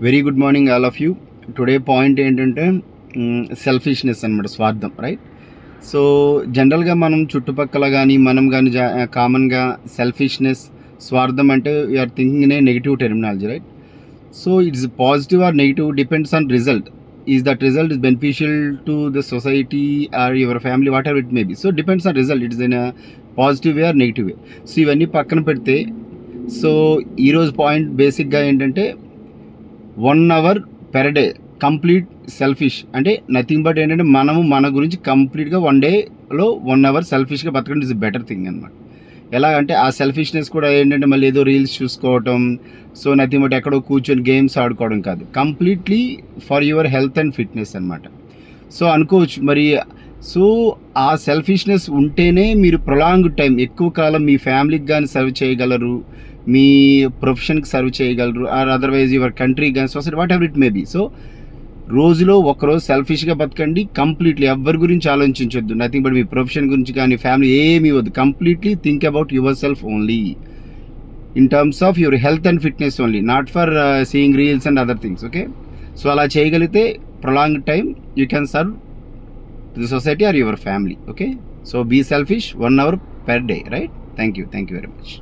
Very good morning all of you. Today point ఏంటంటే selfishness అనమాట, స్వార్థం, రైట్? సో జనరల్గా మనం చుట్టుపక్కల కానీ మనం కానీ కామన్గా సెల్ఫిష్నెస్, స్వార్థం అంటే you're thinking in a negative terminology, right? So it's positive or negative depends on result. Is that result is beneficial to the society or your family, whatever it may be. So depends on result, it's in positive way or negative way. So ఇవన్నీ పక్కన పెడితే, so ఈరోజు point బేసిక్గా ఏంటంటే 1 hour per day complete selfish అంటే nothing but ఏంటంటే మనము మన గురించి కంప్లీట్గా 1 డేలో 1 hour సెల్ఫిష్గా బతకండి ఇస్ బెటర్ థింగ్ అనమాట. ఎలా అంటే ఆ సెల్ఫిష్నెస్ కూడా ఏంటంటే మళ్ళీ ఏదో రీల్స్ చూసుకోవటం, సో నథింగ్ బట్ ఎక్కడో కూర్చొని గేమ్స్ ఆడుకోవడం కాదు, completely for your health and fitness అనమాట. సో అనుకోవచ్చు మరి, సో ఆ సెల్ఫిష్నెస్ ఉంటేనే మీరు ప్రొలాంగ్ టైం, ఎక్కువ కాలం మీ ఫ్యామిలీకి కానీ సర్వ్ చేయగలరు, మీ ప్రొఫెషన్కి సర్వ్ చేయగలరు, ఆర్ అదర్వైజ్ యువర్ కంట్రీ కానీ society, whatever it may be. So రోజులో ఒకరోజు సెల్ఫిష్గా బతకండి, కంప్లీట్లీ ఎవరి గురించి ఆలోచించొద్దు, నథింగ్ బట్ మీ ప్రొఫెషన్ గురించి కానీ ఫ్యామిలీ ఏమీ వద్దు, completely think about yourself only in terms of your health and fitness only, not for seeing reels and other things. Okay, so అలా చేయగలిగితే prolong time you can serve the society or your family. Okay, so be selfish 1 hour per day, right? Thank you very much.